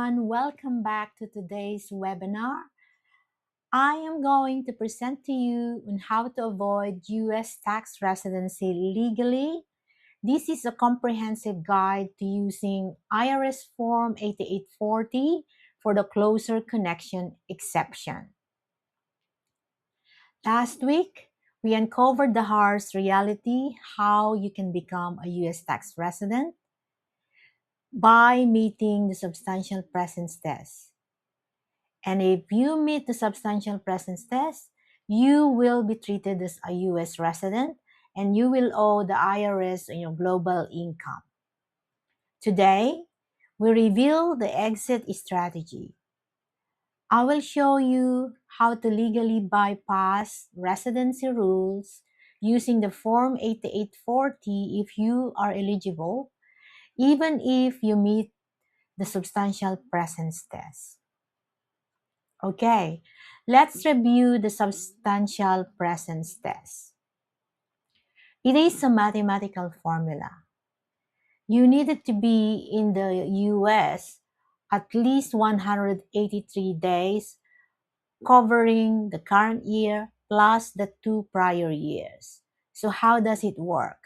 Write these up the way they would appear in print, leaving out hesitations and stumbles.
everyone, welcome back to today's webinar. I am going to present to you on how to avoid U.S. tax residency legally. This is a comprehensive guide to using IRS Form 8840 for the closer connection exception. Last week, we uncovered the harsh reality how you can become a U.S. tax resident by meeting the Substantial Presence Test. And if you meet the Substantial Presence Test, you will be treated as a U.S. resident and you will owe the IRS on your global income. Today, we reveal the exit strategy. I will show you how to legally bypass residency rules using the Form 8840 if you are eligible, even if you meet the Substantial Presence Test. Okay, let's review the Substantial Presence Test. It is a mathematical formula. You needed to be in the U.S. at least 183 days, covering the current year plus the 2 prior years. So how does it work?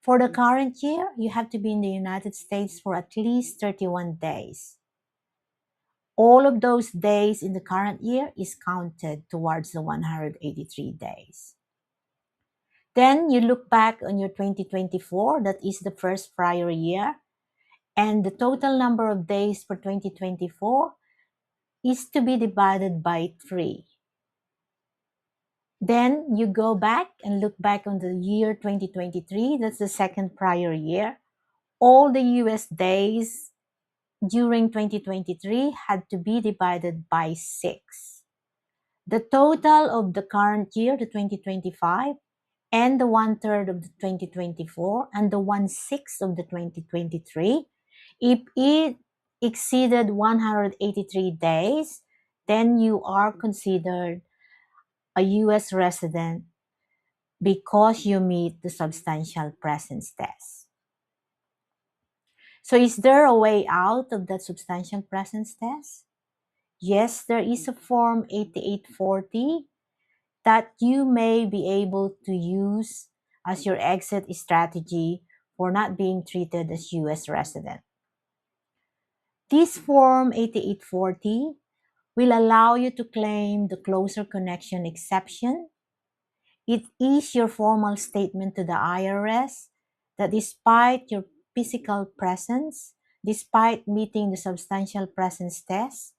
For the current year, you have to be in the United States for at least 31 days. All of those days in the current year is counted towards the 183 days. Then you look back on your 2024, that is the first prior year, and the total number of days for 2024 is to be divided by 3. Then you go back and look back on the year 2023, that's the second prior year. All the US days during 2023 had to be divided by 6. The total of the current year, the 2025, and the 1/3 of the 2024, and the 1/6 of the 2023, if it exceeded 183 days, then you are considered a U.S. resident because you meet the Substantial Presence Test. So is there a way out of that Substantial Presence Test? Yes, there is a Form 8840 that you may be able to use as your exit strategy for not being treated as U.S. resident. This Form 8840 will allow you to claim the closer connection exception. It is your formal statement to the IRS that despite your physical presence, despite meeting the Substantial Presence Test,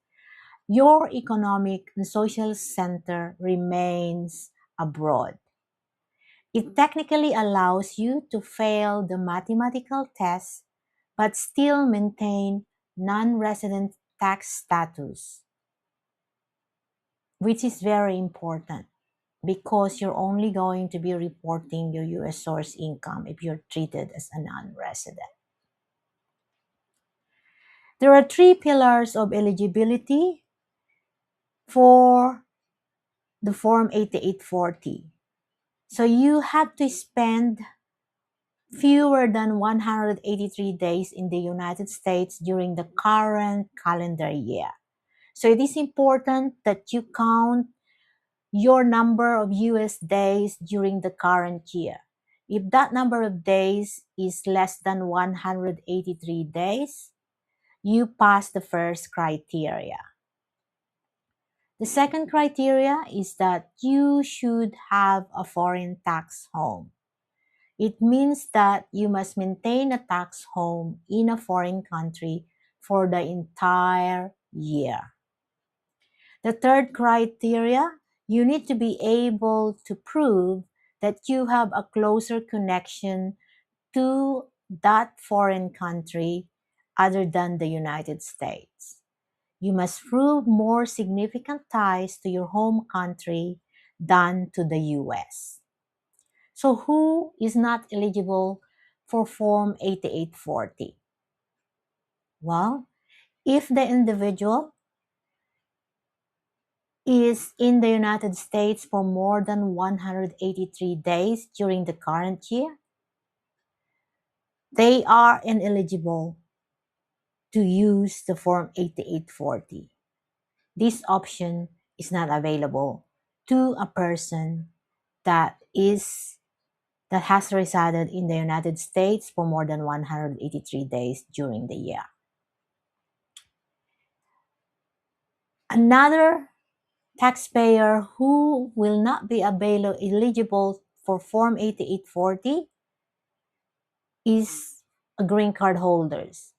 your economic and social center remains abroad. It technically allows you to fail the mathematical test but still maintain non-resident tax status, which is very important because you're only going to be reporting your U.S. source income if you're treated as a non-resident. There are 3 pillars of eligibility for the Form 8840. So you have to spend fewer than 183 days in the United States during the current calendar year. So it is important that you count your number of US days during the current year. If that number of days is less than 183 days, you pass the first criteria. The second criteria is that you should have a foreign tax home. It means that you must maintain a tax home in a foreign country for the entire year. The third criteria, you need to be able to prove that you have a closer connection to that foreign country other than the United States. You must prove more significant ties to your home country than to the U.S. So who is not eligible for Form 8840? Well, if the individual is in the United States for more than 183 days during the current year, they are ineligible to use the Form 8840. This option is not available to a person that has resided in the United States for more than 183 days during the year. Another taxpayer who will not be eligible for Form 8840 is a green card holders.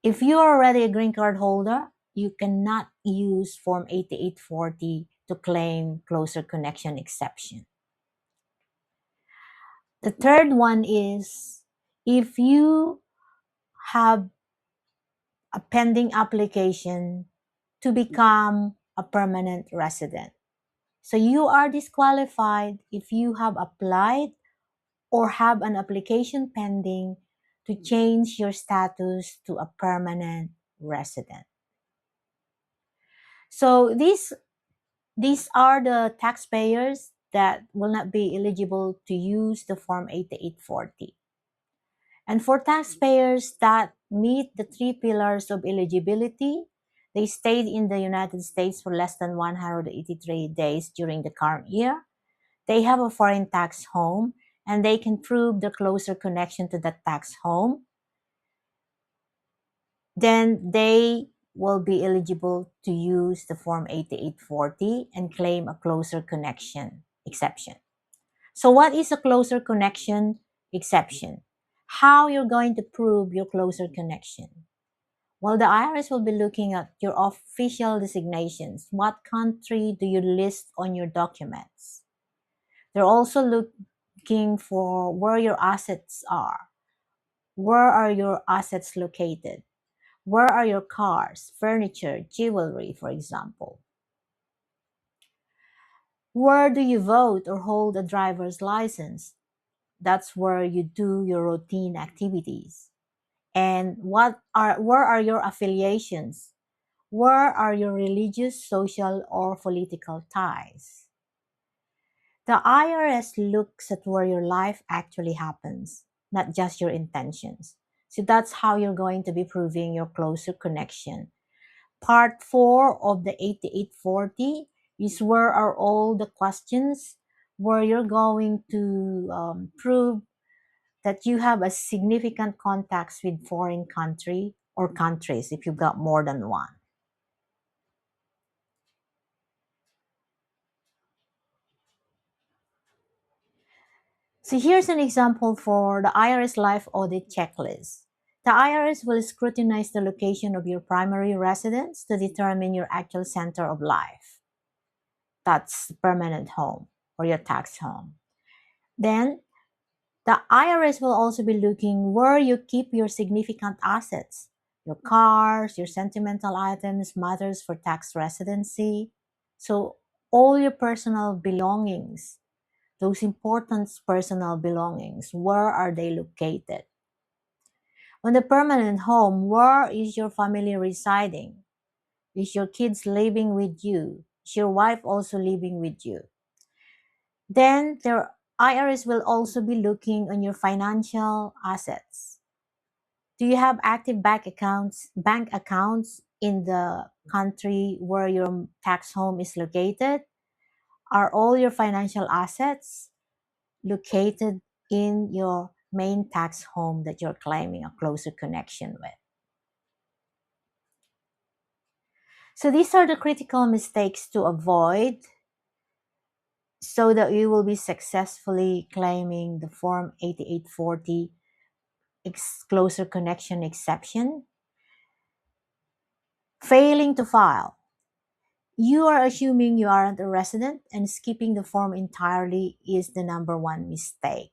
If you are already a green card holder, you cannot use Form 8840 to claim closer connection exception. The third one is if you have a pending application to become a permanent resident. So you are disqualified if you have applied or have an application pending to change your status to a permanent resident. So these are the taxpayers that will not be eligible to use the Form 8840. And for taxpayers that meet the three pillars of eligibility, they stayed in the United States for less than 183 days during the current year, they have a foreign tax home, and they can prove the closer connection to that tax home, then they will be eligible to use the Form 8840 and claim a closer connection exception. So what is a closer connection exception? How you're going to prove your closer connection? Well, the IRS will be looking at your official designations. What country do you list on your documents? They're also looking for where your assets are. Where are your assets located? Where are your cars, furniture, jewelry, for example? Where do you vote or hold a driver's license? That's where you do your routine activities. And where are your affiliations? Where are your religious, social, or political ties? The IRS looks at where your life actually happens, not just your intentions. So that's how you're going to be proving your closer connection. Part 4 of the 8840 is where are all the questions where you're going to prove that you have a significant contacts with foreign country or countries if you've got more than one. So here's an example for the IRS Life Audit Checklist. The IRS will scrutinize the location of your primary residence to determine your actual center of life. That's the permanent home or your tax home. Then, the IRS will also be looking where you keep your significant assets. Your cars, your sentimental items matters for tax residency. So all your personal belongings, those important personal belongings, where are they located? On the permanent home, where is your family residing? Is your kids living with you? Is your wife also living with you? Then the IRS will also be looking on your financial assets. Do you have active bank accounts in the country where your tax home is located? Are all your financial assets located in your main tax home that you're claiming a closer connection with? So these are the critical mistakes to avoid so that you will be successfully claiming the Form 8840 closer connection exception. Failing to file. You are assuming you aren't a resident, and skipping the form entirely is the number one mistake.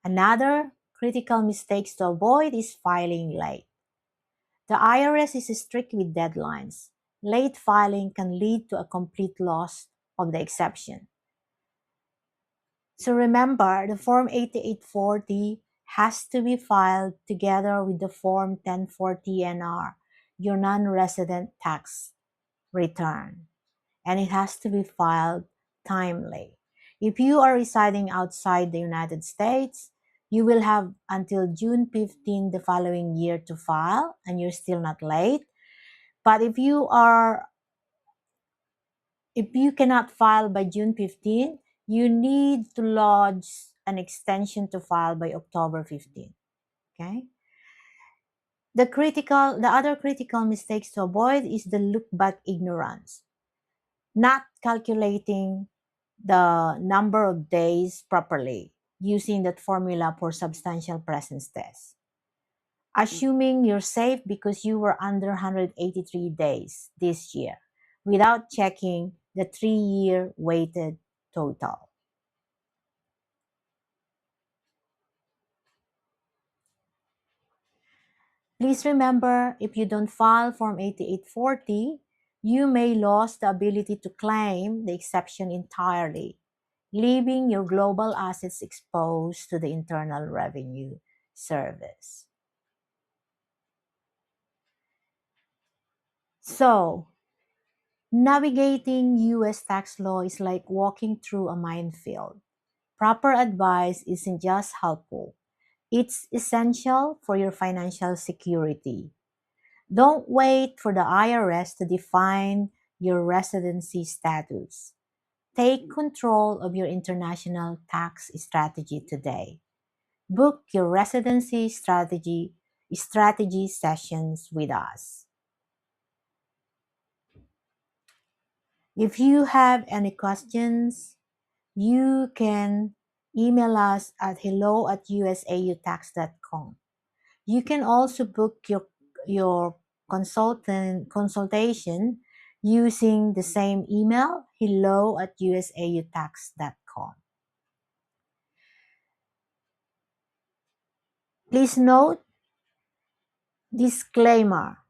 Another critical mistake to avoid is filing late. The IRS is strict with deadlines. Late filing can lead to a complete loss of the exception. So remember, the Form 8840 has to be filed together with the Form 1040NR, your non-resident tax return, and it has to be filed timely. If you are residing outside the United States, You will have until June 15 the following year to file, and you're still not late. But if you cannot file by June 15, you need to lodge an extension to file by October 15. Okay? The other critical mistakes to avoid is the look back ignorance, not calculating the number of days properly using that formula for substantial presence test. Assuming you're safe because you were under 183 days this year without checking the 3-year weighted total. Please remember, if you don't file Form 8840, you may lose the ability to claim the exception entirely, leaving your global assets exposed to the Internal Revenue Service. So, navigating U.S. tax law is like walking through a minefield. Proper advice isn't just helpful, it's essential for your financial security. Don't wait for the IRS to define your residency status. Take control of your international tax strategy today. Book your residency strategy sessions with us. If you have any questions, you can email us at hello@usautax.com. You can also book your consultation using the same email, hello@usautax.com. Please note, disclaimer,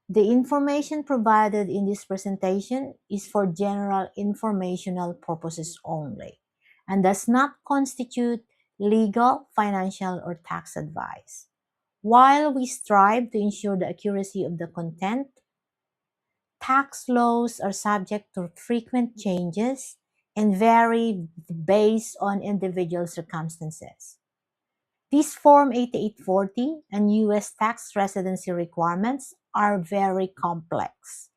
the information provided in this presentation is for general informational purposes only and does not constitute legal, financial, or tax advice. While we strive to ensure the accuracy of the content, tax laws are subject to frequent changes and vary based on individual circumstances. These Form 8840 and U.S. tax residency requirements are very complex.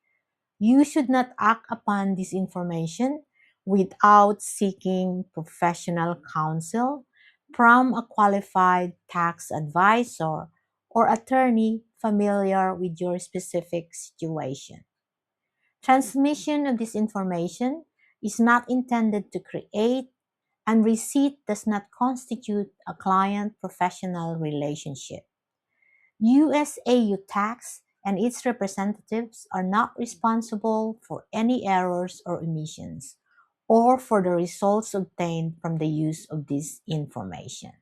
You should not act upon this information without seeking professional counsel from a qualified tax advisor or attorney familiar with your specific situation. Transmission of this information is not intended to create, and receipt does not constitute a client-professional relationship. USAU Tax and its representatives are not responsible for any errors or omissions, or for the results obtained from the use of this information.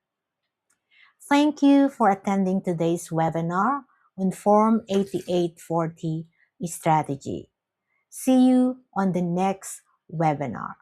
Thank you for attending today's webinar on Form 8840 Strategy. See you on the next webinar.